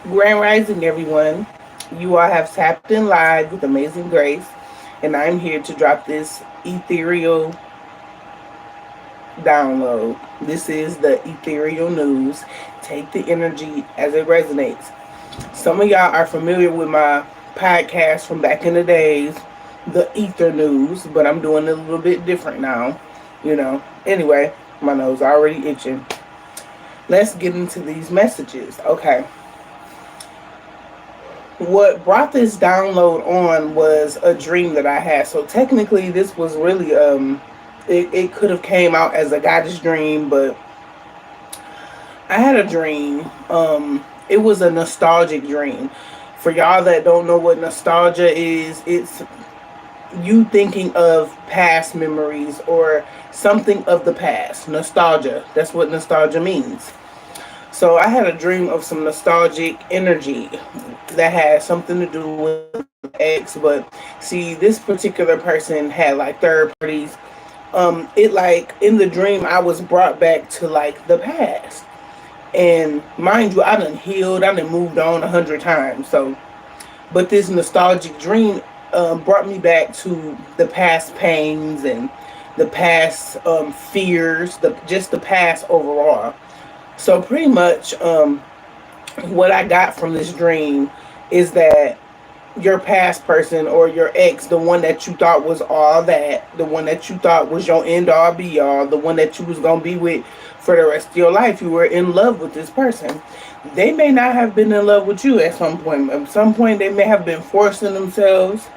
Grand Rising, everyone. You all have tapped in live with Amazing Grace, and I'm here to drop this ethereal download. This is the ethereal news. Take the energy as it resonates. Some of y'all are familiar with my podcast from back in the days, the Ether News, but I'm doing it a little bit different now. Anyway, my nose already itching. Let's get into these messages. Okay. What brought this download on was a dream that I had. So technically this was really it could have came out as a goddess dream, but I had a dream. It was a nostalgic dream. For y'all that don't know what nostalgia is, it's you thinking of past memories or something of the past. Nostalgia. That's what nostalgia means. So I had a dream of some nostalgic energy that had something to do with ex, but see, this particular person had like third parties. It like in the dream I was brought back to like the past. And mind you, I done healed, I done moved on 100 times. So but this nostalgic dream brought me back to the past pains and the past fears, the past overall. So pretty much, what I got from this dream is that your past person or your ex, the one that you thought was all that, the one that you thought was your end all be all, the one that you was gonna be with for the rest of your life, you were in love with this person. They may not have been in love with you at some point. At some point, they may have been forcing themselves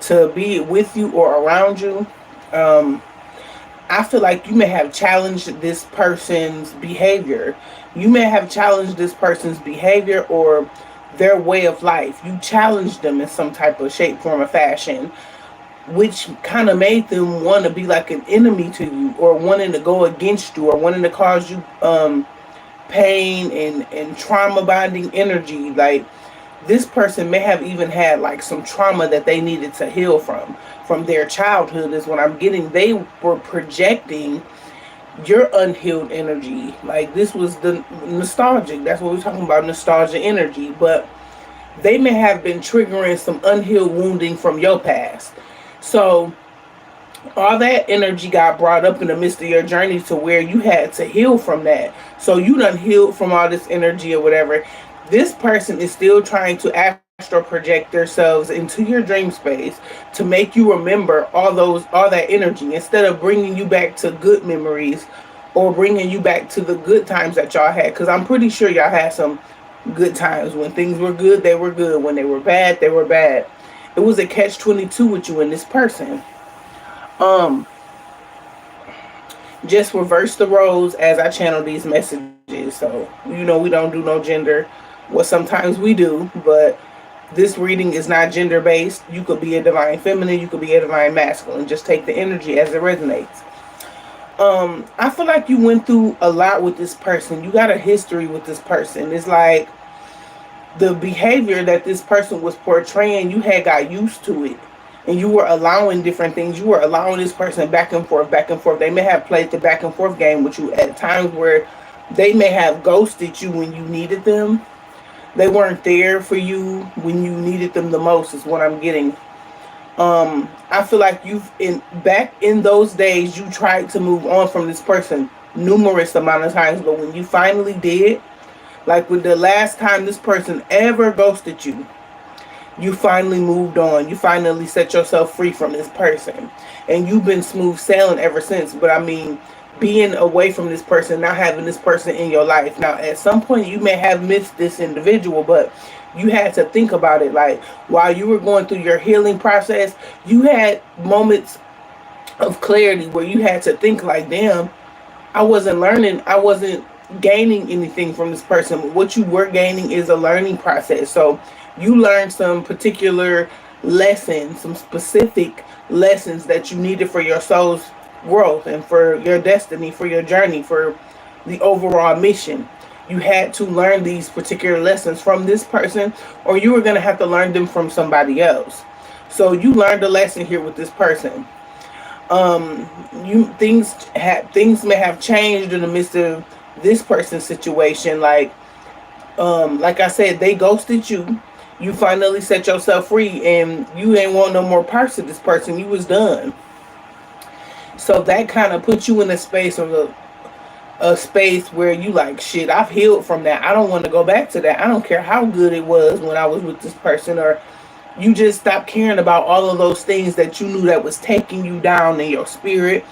to be with you or around you. Um, I feel like you may have challenged this person's behavior. You may have challenged this person's behavior or their way of life. You challenged them in some type of shape, form, or fashion, which kind of made them want to be like an enemy to you or wanting to go against you or wanting to cause you pain and trauma bonding energy. Like this person may have even had like some trauma that they needed to heal from their childhood is what I'm getting. They were projecting your unhealed energy. Like this was the nostalgic. That's what we're talking about, nostalgia energy. But they may have been triggering some unhealed wounding from your past. So all that energy got brought up in the midst of your journey to where you had to heal from that. So you done healed from all this energy or whatever. This person is still trying to astral project themselves into your dream space to make you remember all that energy instead of bringing you back to good memories or bringing you back to the good times that y'all had. Because I'm pretty sure y'all had some good times. When things were good, they were good. When they were bad, they were bad. It was a catch-22 with you and this person. Um, just reverse the roles as I channel these messages. So, we don't do no gender. Well, sometimes we do, but this reading is not gender based. You could be a divine feminine, you could be a divine masculine. Just take the energy as it resonates. I feel like you went through a lot with this person. You got a history with this person. It's like the behavior that this person was portraying, you had got used to it. And you were allowing different things. You were allowing this person back and forth, back and forth. They may have played the back and forth game with you at times where they may have ghosted you when you needed them. They weren't there for you when you needed them the most is what I'm getting. I feel like back in those days you tried to move on from this person numerous amount of times, but when you finally did, like with the last time this person ever ghosted you, you finally moved on. You finally set yourself free from this person. And you've been smooth sailing ever since. But I mean, being away from this person, not having this person in your life. Now, at some point, you may have missed this individual, but you had to think about it. Like, while you were going through your healing process, you had moments of clarity where you had to think like, damn, I wasn't learning. I wasn't gaining anything from this person. What you were gaining is a learning process. So you learned some particular lessons, some specific lessons that you needed for your soul's growth and for your destiny, for your journey, for the overall mission. You had to learn these particular lessons from this person, or you were going to have to learn them from somebody else. So you learned a lesson here with this person. Things may have changed in the midst of this person's situation. Like Like I said, they ghosted you. You finally set yourself free, and you ain't want no more parts of this person. You was done. So that kind of put you in a space where you like, shit, I've healed from that. I don't want to go back to that. I don't care how good it was when I was with this person, or you just stopped caring about all of those things that you knew that was taking you down in your spirit,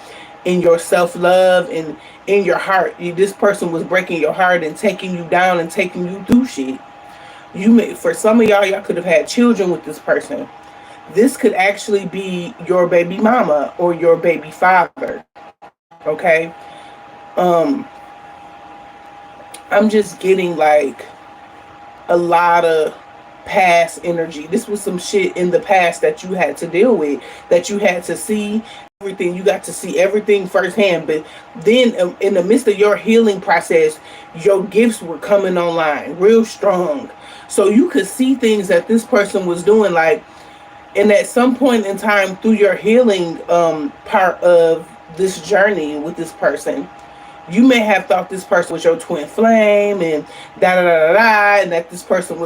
in your self-love, and in your heart. This person was breaking your heart and taking you down and taking you through shit. For some of y'all could have had children with this person. This could actually be your baby mama or your baby father. Okay? Um, I'm just getting like a lot of past energy. This was some shit in the past that you had to deal with, that you had to see everything. You got to see everything firsthand. But then in the midst of your healing process, your gifts were coming online real strong. So you could see things that this person was doing, like, and at some point in time through your healing part of this journey with this person, you may have thought this person was your twin flame, and da da da da da, and that this person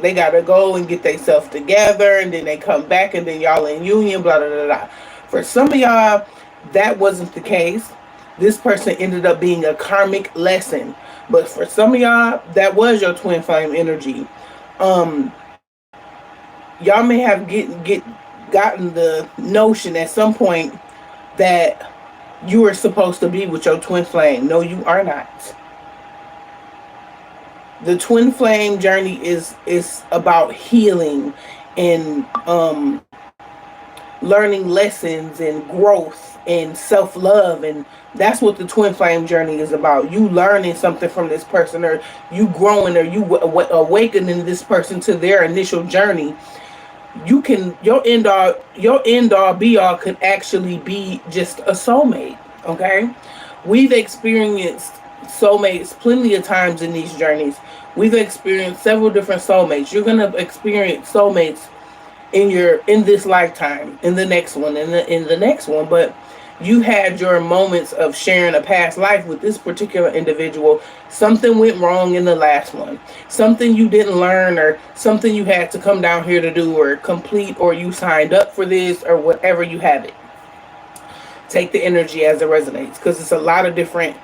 they gotta go and get themselves together, and then they come back, and then y'all in union, blah da da da. For some of y'all, that wasn't the case. This person ended up being a karmic lesson. But for some of y'all, that was your twin flame energy. Y'all may have gotten the notion at some point that you are supposed to be with your twin flame. No, you are not. The twin flame journey is about healing and learning lessons and growth and self-love, and that's what the twin flame journey is about. You learning something from this person, or you growing, or you awakening this person to their initial journey. You can your end all be all could actually be just a soulmate. Okay, we've experienced soulmates plenty of times in these journeys. We've experienced several different soulmates. You're gonna experience soulmates in this lifetime, in the next one, in the next one. But you had your moments of sharing a past life with this particular individual. Something went wrong in the last one. Something you didn't learn, or something you had to come down here to do or complete, or you signed up for this, or whatever you have it. Take the energy as it resonates, because it's a lot of different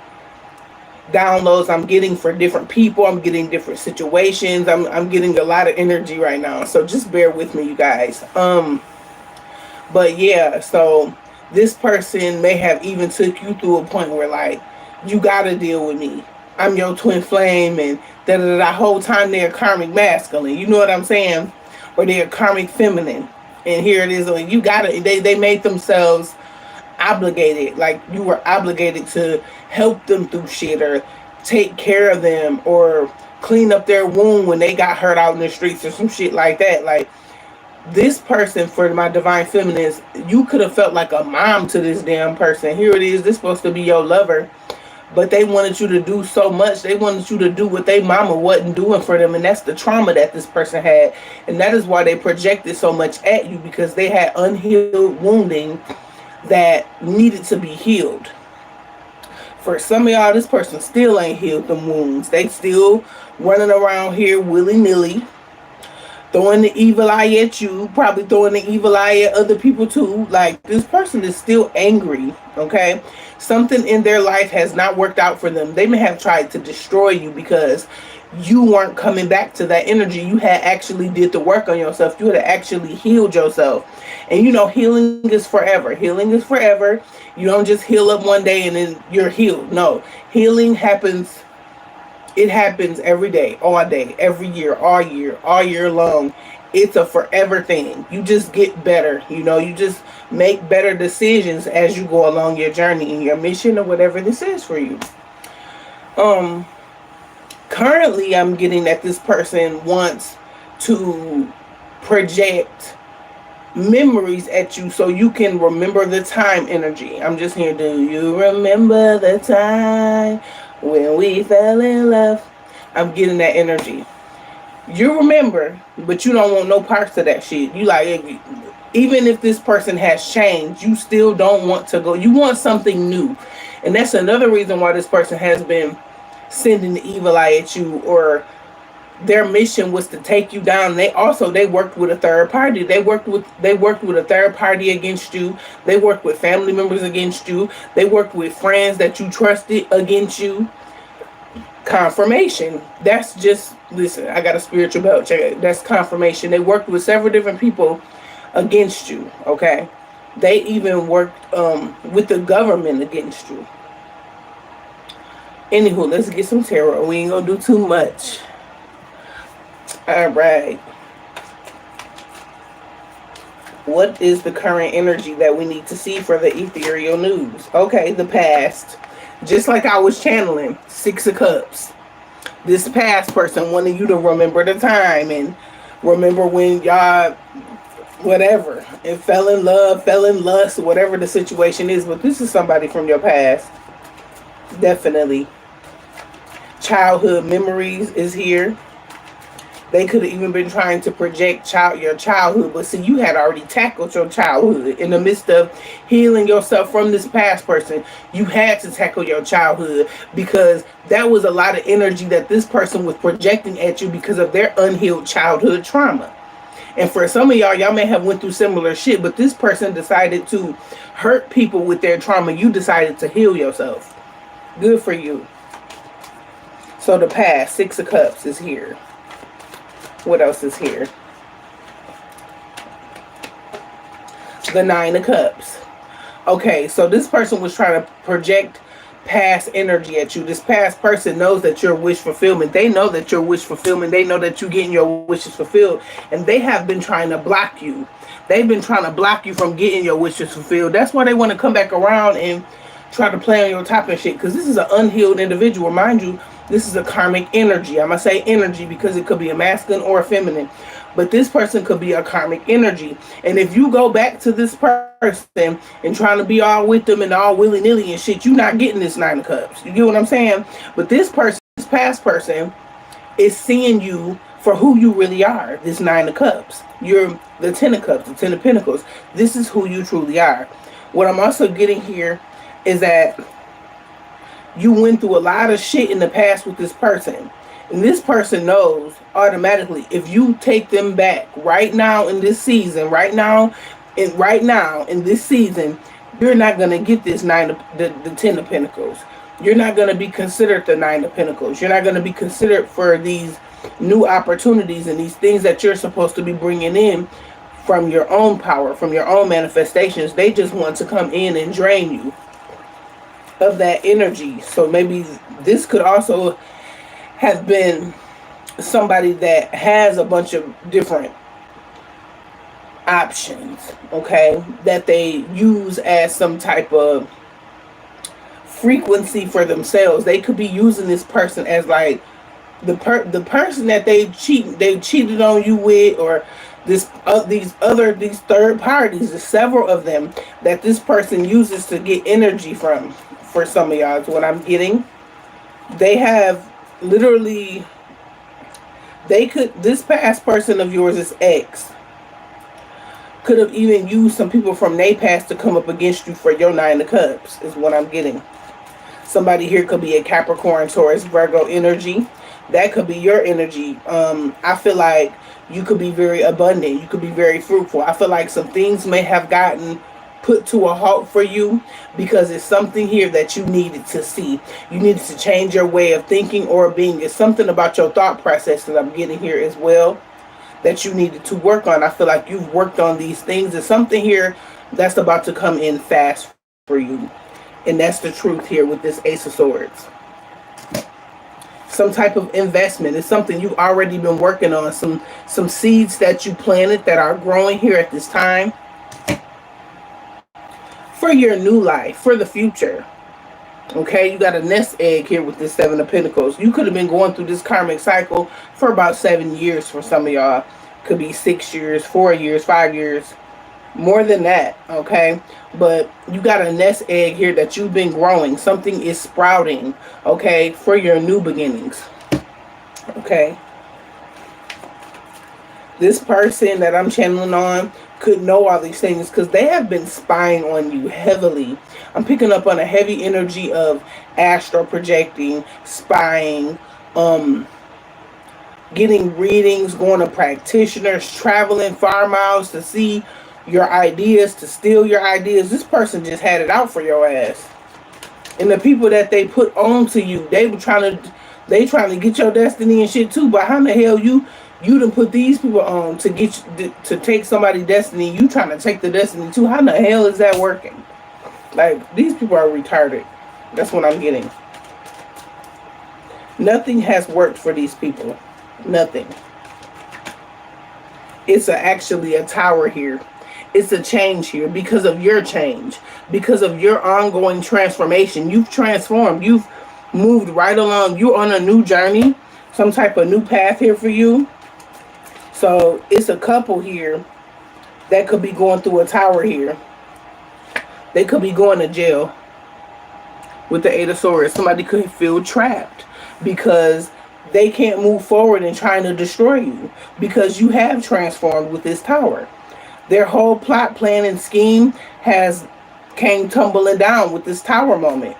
downloads I'm getting for different people. I'm getting different situations. I'm getting a lot of energy right now. So just bear with me, you guys. But yeah, so this person may have even took you through a point where, like, you gotta deal with me. I'm your twin flame, and the whole time they're karmic masculine. You know what I'm saying? Or they're karmic feminine. And here it is, like, you gotta. They made themselves obligated, like you were obligated to help them through shit, or take care of them, or clean up their wound when they got hurt out in the streets, or some shit like that. Like, this person, for my divine feminines, you could have felt like a mom to this damn person. Here it is, this supposed to be your lover, but they wanted you to do so much. They wanted you to do what they mama wasn't doing for them, and that's the trauma that this person had. And that is why they projected so much at you, because they had unhealed wounding that needed to be healed. For some of y'all, this person still ain't healed them wounds. They still running around here willy-nilly, throwing the evil eye at you, probably throwing the evil eye at other people too. Like, this person is still angry, okay? Something in their life has not worked out for them. They may have tried to destroy you because you weren't coming back to that energy. You had actually did the work on yourself. You had actually healed yourself. And you know, healing is forever. Healing is forever. You don't just heal up one day and then you're healed. No, healing happens. It happens every day, every year, all year long. It's a forever thing. You just get better. You know, you just make better decisions as you go along your journey and your mission, or whatever this is for you. Currently, I'm getting that this person wants to project memories at you so you can remember the time energy. I'm just here. Do you remember the time when we fell in love? I'm getting that energy. You remember, but you don't want no parts of that shit. You like, even if this person has changed, you still don't want to go. You want something new. And that's another reason why this person has been sending the evil eye at you, or Their mission was to take you down. They worked with a third party. They worked with a third party against you. They worked with family members against you. They worked with friends that you trusted against you. Confirmation. That's just, listen, I got a spiritual belt. Check it. That's confirmation. They worked with several different people against you. Okay. They even worked with the government against you. Anywho, let's get some tarot. We ain't gonna do too much. All right. What is the current energy that we need to see for the ethereal news? Okay, the past. Just like I was channeling, Six of Cups. This past person wanted you to remember the time and remember when y'all, whatever, and fell in love, fell in lust, whatever the situation is. But this is somebody from your past. Definitely. Childhood memories is here. They could have even been trying to project your childhood, but see, you had already tackled your childhood in the midst of healing yourself from this past person. You had to tackle your childhood because that was a lot of energy that this person was projecting at you because of their unhealed childhood trauma. And for some of y'all may have went through similar shit, but this person decided to hurt people with their trauma. You decided to heal yourself. Good for you. So the past, Six of Cups is here. What else is here? The Nine of Cups. Okay, so this person was trying to project past energy at you. This past person knows that you're wish fulfillment. They know that you're wish fulfillment. They know that you're getting your wishes fulfilled. And they have been trying to block you. They've been trying to block you from getting your wishes fulfilled. That's why they want to come back around and try to play on your top and shit. Because this is an unhealed individual. Mind you, this is a karmic energy. I'm going to say energy because it could be a masculine or a feminine. But this person could be a karmic energy. And if you go back to this person and trying to be all with them and all willy-nilly and shit, you're not getting this Nine of Cups. You get what I'm saying? But this person, this past person, is seeing you for who you really are. This Nine of Cups. You're the Ten of Cups, the Ten of Pentacles. This is who you truly are. What I'm also getting here is that you went through a lot of shit in the past with this person. And this person knows automatically if you take them back right now in this season, right now in this season, you're not going to get this the Ten of Pentacles. You're not going to be considered the Nine of Pentacles. You're not going to be considered for these new opportunities and these things that you're supposed to be bringing in from your own power, from your own manifestations. They just want to come in and drain you of that energy. So maybe this could also have been somebody that has a bunch of different options, okay, that they use as some type of frequency for themselves. They could be using this person as like the person that they cheated on you with, or these third parties. There's several of them that this person uses to get energy from. For some of y'all, is what I'm getting. They have literally, this past person of yours, is ex, could have even used some people from their past to come up against you for your Nine of Cups, is what I'm getting. Somebody here could be a Capricorn, Taurus, Virgo energy. That could be your energy. I feel like you could be very abundant. You could be very fruitful. I feel like some things may have gotten put to a halt for you because it's something here that you needed to see. You needed to change your way of thinking or being. It's something about your thought process that I'm getting here as well that you needed to work on. I feel like you've worked on these things. There's something here that's about to come in fast for you. And that's the truth here with this Ace of Swords. Some type of investment. It's something you've already been working on. Some seeds that you planted that are growing here at this time. For your new life, for the future. Okay, you got a nest egg here with this Seven of Pentacles. You could have been going through this karmic cycle for about 7 years for some of y'all. Could be 6 years, 4 years, 5 years. More than that, okay? But you got a nest egg here that you've been growing. Something is sprouting, okay, for your new beginnings. Okay. This person that I'm channeling on could know all these things because they have been spying on you heavily. I'm picking up on a heavy energy of astral projecting, spying, getting readings, going to practitioners, traveling far miles to see your ideas, to steal your ideas. This person just had it out for your ass. And the people that they put on to you, they trying to get your destiny and shit too. But how the hell you done put these people on to get you, to take somebody's destiny? You trying to take the destiny too? How the hell is that working? Like, these people are retarded. That's what I'm getting. Nothing has worked for these people. Nothing. It's actually a tower here. It's a change here because of your change, because of your ongoing transformation. You've transformed. You've moved right along. You're on a new journey, some type of new path here for you. So it's a couple here that could be going through a tower here. They could be going to jail with the Eight of Swords. Somebody could feel trapped because they can't move forward and trying to destroy you because you have transformed with this tower. Their whole plot, plan, and scheme has came tumbling down with this tower moment.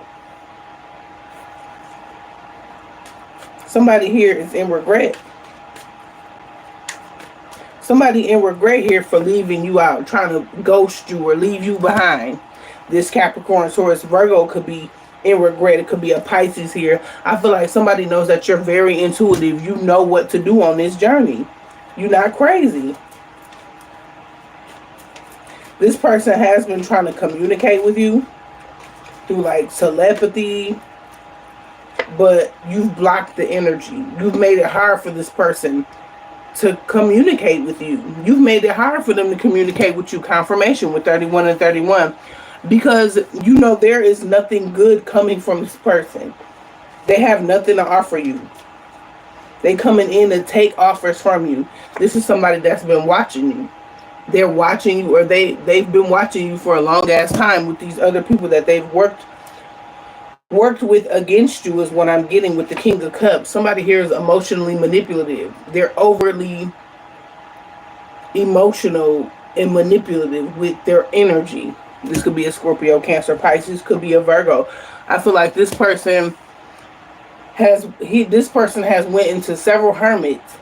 Somebody here is in regret. Somebody in regret here for leaving you out, trying to ghost you or leave you behind. This Capricorn, Taurus, Virgo could be in regret. It could be a Pisces here. I feel like somebody knows that you're very intuitive. You know what to do on this journey. You're not crazy. This person has been trying to communicate with you through like telepathy, but you've blocked the energy. You've made it hard for this person to communicate with you. You've made it hard for them to communicate with you. Confirmation with 31 and 31. Because you know there is nothing good coming from this person. They have nothing to offer you. They coming in to take offers from you. This is somebody that's been watching you. They're watching you, or they've been watching you for a long ass time with these other people that they've worked with against you, is what I'm getting with the King of Cups. Somebody here is emotionally manipulative. They're overly emotional and manipulative with their energy. This could be a Scorpio, Cancer, Pisces, could be a Virgo. I feel like this person has went into several hermits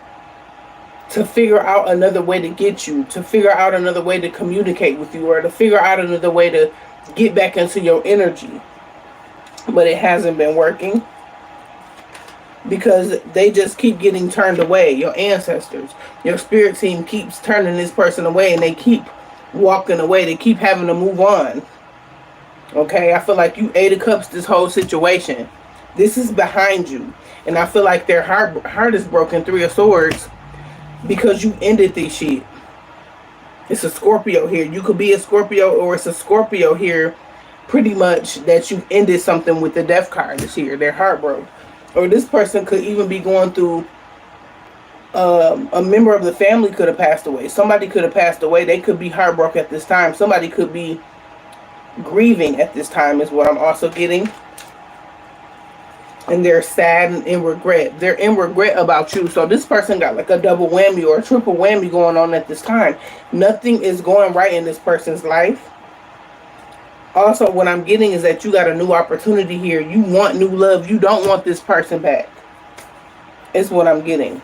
to figure out another way to get you, to figure out another way to communicate with you, or to figure out another way to get back into your energy. But it hasn't been working because they just keep getting turned away. Your ancestors, your spirit team keeps turning this person away, and they keep walking away. They keep having to move on. Okay, I feel like you Eight of Cups this whole situation. This is behind you, and I feel like their heart is broken. Three of Swords, because you ended this shit. It's a Scorpio here. You could be a Scorpio, or it's a Scorpio here, pretty much, that you ended something with the Death card this year. They're heartbroken. Or this person could even be going through, a member of the family could have passed away. Somebody could have passed away. They could be heartbroken at this time. Somebody could be grieving at this time, is what I'm also getting. And they're sad and in regret. They're in regret about you. So this person got like a double whammy or a triple whammy going on at this time. Nothing is going right in this person's life. Also, what I'm getting is that you got a new opportunity here. You want new love. You don't want this person back. Is what I'm getting.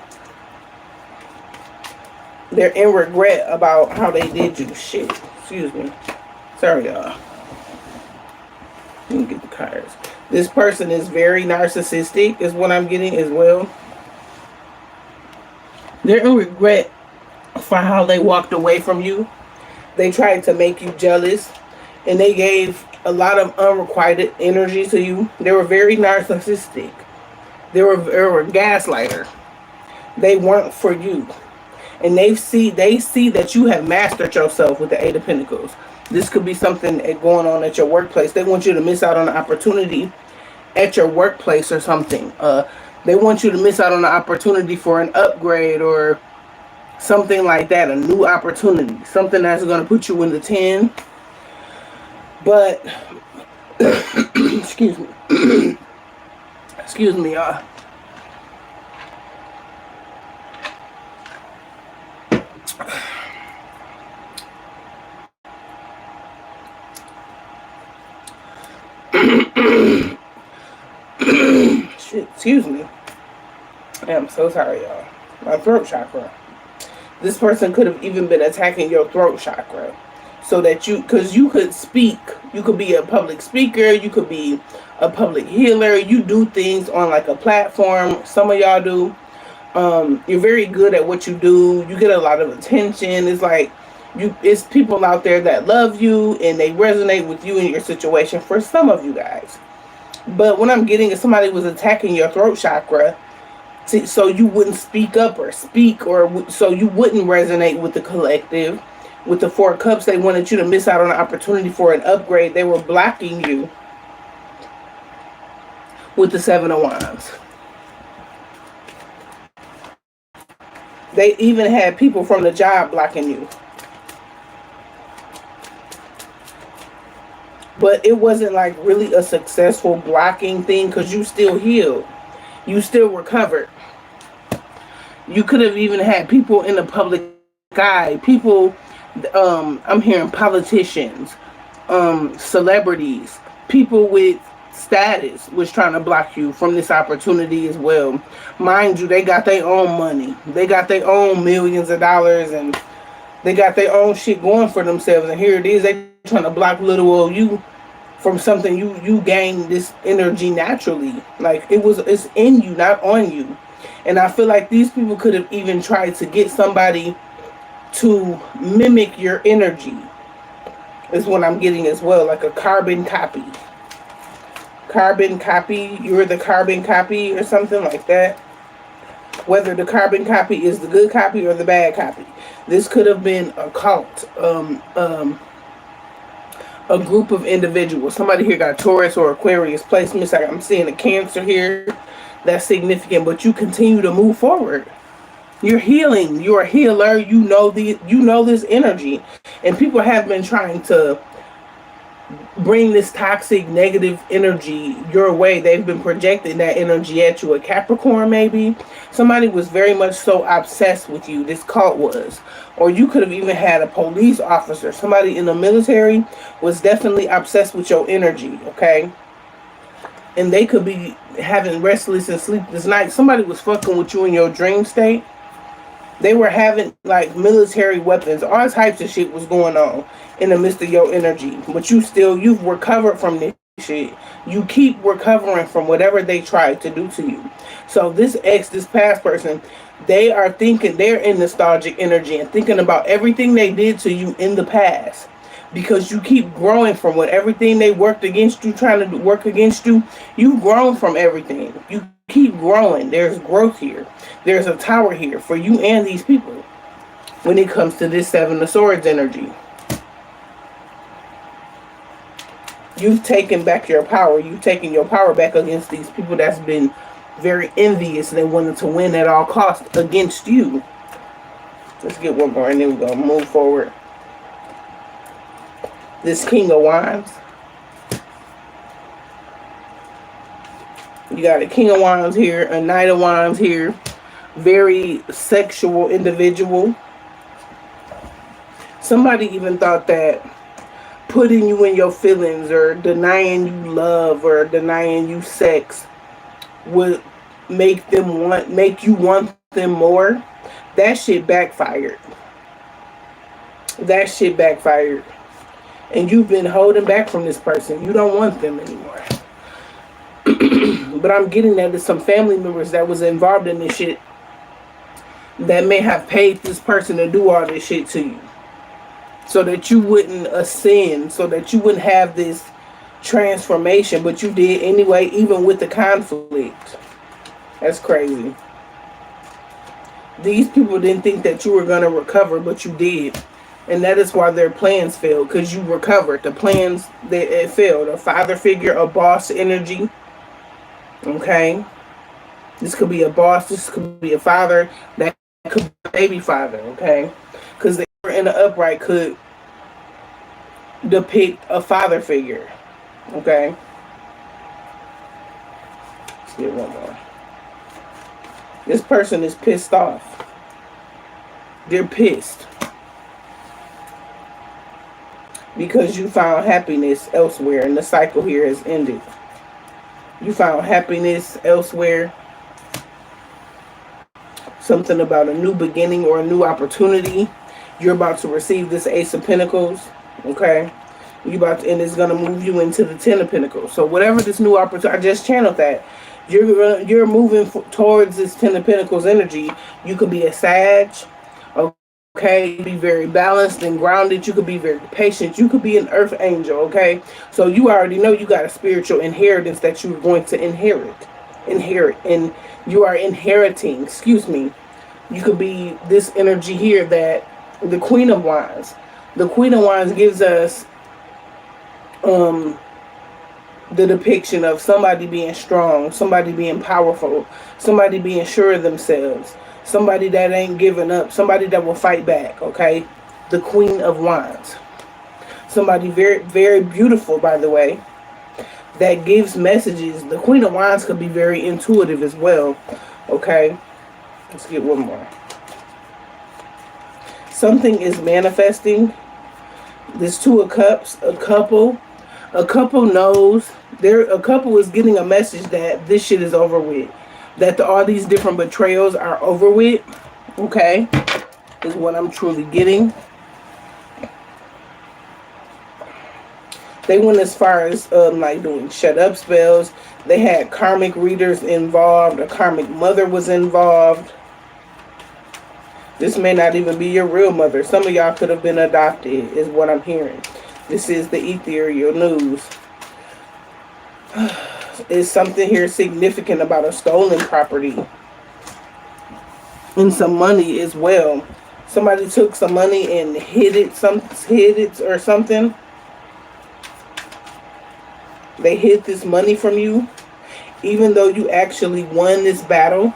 They're in regret about how they did you. Shit. Excuse me. Sorry, y'all. Let me get the cards. This person is very narcissistic, is what I'm getting as well. They're in regret for how they walked away from you. They tried to make you jealous, and they gave a lot of unrequited energy to you. They were very narcissistic. They were a gaslighter. They weren't for you. And they see that you have mastered yourself with the Eight of Pentacles. This could be something going on at your workplace. They want you to miss out on an opportunity at your workplace or something. They want you to miss out on an opportunity for an upgrade or something like that. A new opportunity. Something that's going to put you in the 10. But, excuse me. Excuse me, y'all. Shit, excuse me. I'm so sorry, y'all. my throat chakra. This person could have even been attacking your throat chakra. So that because you could speak, you could be a public speaker, you could be a public healer, you do things on like a platform. Some of y'all do. You're very good at what you do. You get a lot of attention. It's like it's people out there that love you and they resonate with you and your situation for some of you guys. But what I'm getting is somebody was attacking your throat chakra so you wouldn't speak up or speak, or so you wouldn't resonate with the collective. With the Four of Cups, they wanted you to miss out on an opportunity for an upgrade. They were blocking you with the Seven of Wands. They even had people from the job blocking you. But it wasn't like really a successful blocking thing because you still healed. You still recovered. You could have even had people in the public eye. People, I'm hearing politicians, celebrities, people with status was trying to block you from this opportunity as well. Mind you, they got their own money. They got their own millions of dollars and they got their own shit going for themselves. And here it is, they trying to block little old you from something you gain this energy naturally. Like it's in you, not on you. And I feel like these people could have even tried to get somebody to mimic your energy. Is what I'm getting as well, like a carbon copy. Carbon copy, you're the carbon copy or something like that. Whether the carbon copy is the good copy or the bad copy. This could have been a cult, a group of individuals. Somebody here got Taurus or Aquarius placements. I'm seeing a Cancer here. That's significant, but you continue to move forward. You're healing. You're a healer. You know this energy, and people have been trying to bring this toxic, negative energy your way. They've been projecting that energy at you. A Capricorn, maybe. Somebody was very much so obsessed with you. This cult was. Or you could have even had a police officer. Somebody in the military was definitely obsessed with your energy, okay? And they could be having restless and sleepless nights. Somebody was fucking with you in your dream state. They were having like military weapons. All types of shit was going on in the midst of your energy. But you've recovered from this shit. You keep recovering from whatever they tried to do to you. So this past person, they're in nostalgic energy and thinking about everything they did to you in the past. Because you keep growing from everything they worked against you, trying to work against you. You've grown from everything. You keep growing. There's growth here. There's a tower here for you and these people when it comes to this Seven of Swords energy. You've taken back your power. You've taken your power back against these people that's been very envious and they wanted to win at all costs against you. Let's get one more and then we're going to move forward. This King of Wands. You got a King of Wands here, a Knight of Wands here. Very sexual individual. Somebody even thought that putting you in your feelings or denying you love or denying you sex would make you want them more. That shit backfired. That shit backfired. And you've been holding back from this person. You don't want them anymore. But I'm getting that there's some family members that was involved in this shit that may have paid this person to do all this shit to you. So that you wouldn't ascend. So that you wouldn't have this transformation. But you did anyway, even with the conflict. That's crazy. These people didn't think that you were going to recover, but you did. And that is why their plans failed, because you recovered. The plans, it failed. A father figure, a boss energy. Okay? This could be a boss. This could be a father. That could be a baby father. Okay? Because the Emperor in the upright could depict a father figure. Okay? Let's get one more. This person is pissed off. They're pissed. Because you found happiness elsewhere and the cycle here has ended. You found happiness elsewhere. something about a new beginning or a new opportunity. You're about to receive this Ace of Pentacles, okay? You about to, and it's gonna move you into the Ten of Pentacles. So whatever this new opportunity, I just channeled that. You're moving towards this Ten of Pentacles energy. You could be a Sag, okay? Be very balanced and grounded. You could be very patient. You could be an Earth angel, okay? So you already know you got a spiritual inheritance that you're going to inherit, and you are inheriting. Excuse me. You could be this energy here that the Queen of Wands. The Queen of Wands gives us the depiction of somebody being strong, somebody being powerful, somebody being sure of themselves, somebody that ain't giving up, somebody that will fight back, okay? The Queen of Wands. Somebody very, very beautiful, by the way, that gives messages. The Queen of Wands could be very intuitive as well, okay? Let's get one more. Something is manifesting. This Two of Cups, a couple knows, a couple is getting a message that this shit is over with. That all these different betrayals are over with, okay? Is what I'm truly getting. They went as far as like doing shut up spells. They had karmic readers involved. A karmic mother was involved. This may not even be your real mother. Some of y'all could have been adopted, is what I'm hearing. This is the ethereal news. Is something here significant about a stolen property and some money as well. Somebody took some money and hid it or something. They hid this money from you, even though you actually won this battle.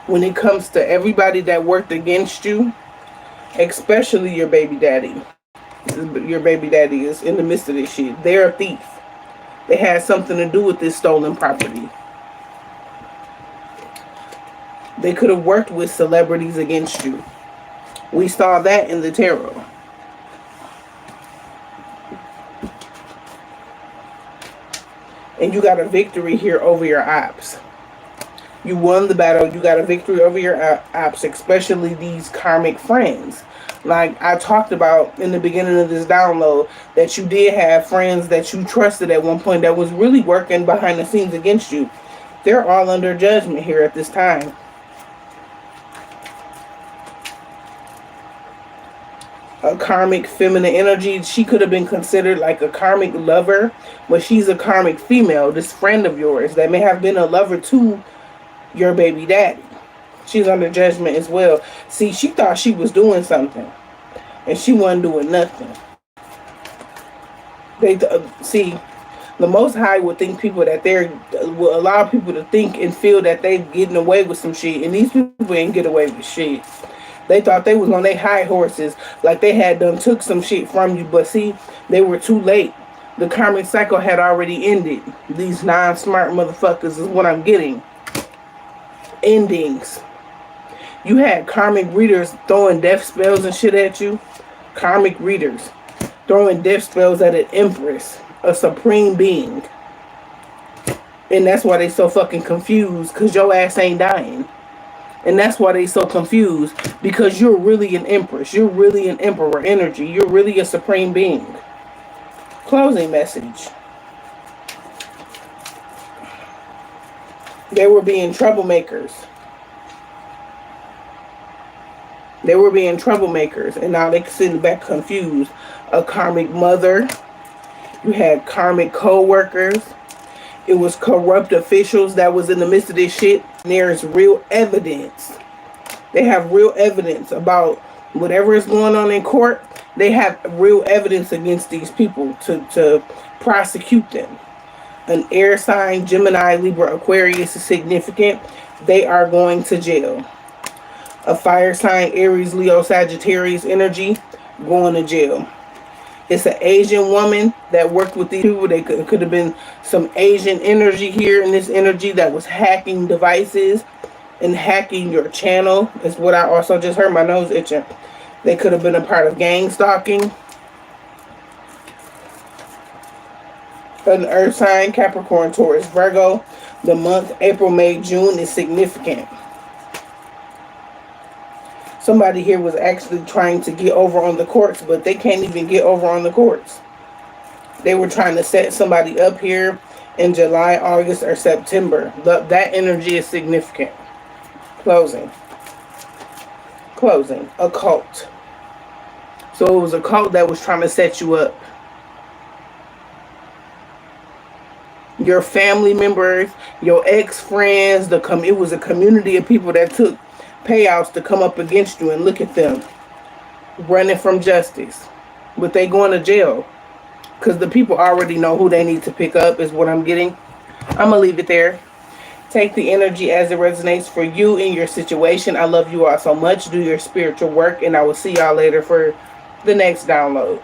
When it comes to everybody that worked against you, especially your baby daddy. Your baby daddy is in the midst of this shit. They're a thief. They had something to do with this stolen property. They could have worked with celebrities against you. We saw that in the tarot. And you got a victory here over your ops. You won the battle. You got a victory over your ops, especially these karmic friends. Like I talked about in the beginning of this download, that you did have friends that you trusted at one point that was really working behind the scenes against you. They're all under judgment here at this time. A karmic feminine energy. She could have been considered like a karmic lover, but she's a karmic female, this friend of yours that may have been a lover to your baby daddy. She's under judgment as well. See, she thought she was doing something, and she wasn't doing nothing. See, the Most High would think people that will allow people to think and feel that they're getting away with some shit, and these people ain't get away with shit. They thought they was on their high horses, like they had done took some shit from you, but see, they were too late. The karmic cycle had already ended. These non-smart motherfuckers is what I'm getting. Endings. You had karmic readers throwing death spells and shit at you. Karmic readers throwing death spells at an empress, a supreme being. And that's why they so fucking confused, because your ass ain't dying. And that's why they so confused, because you're really an empress. You're really an emperor energy. You're really a supreme being. Closing message. They were being troublemakers. They were being troublemakers, and now they're sitting back confused. A karmic mother. You had karmic co-workers. It was corrupt officials that was in the midst of this shit. And there's real evidence. They have real evidence about whatever is going on in court. They have real evidence against these people to prosecute them. An air sign, Gemini, Libra, Aquarius is significant. They are going to jail. A fire sign, Aries, Leo, Sagittarius energy, going to jail. It's an Asian woman that worked with these people. They could have been some Asian energy here in this energy that was hacking devices and hacking your channel. Is what I also just heard. My nose itching. They could have been a part of gang stalking. An earth sign, Capricorn, Taurus, Virgo. The month April, May, June is significant. Somebody here was actually trying to get over on the courts, but they can't even get over on the courts. They were trying to set somebody up here in July, August, or September. That energy is significant. Closing. Closing. A cult. So it was a cult that was trying to set you up. Your family members, your ex-friends, it was a community of people that took payouts to come up against you, and look at them running from justice. But they going to jail because the people already know who they need to pick up, is what I'm getting. I'm going to leave it there. Take the energy as it resonates for you in your situation. I love you all so much. Do your spiritual work, and I will see y'all later for the next download.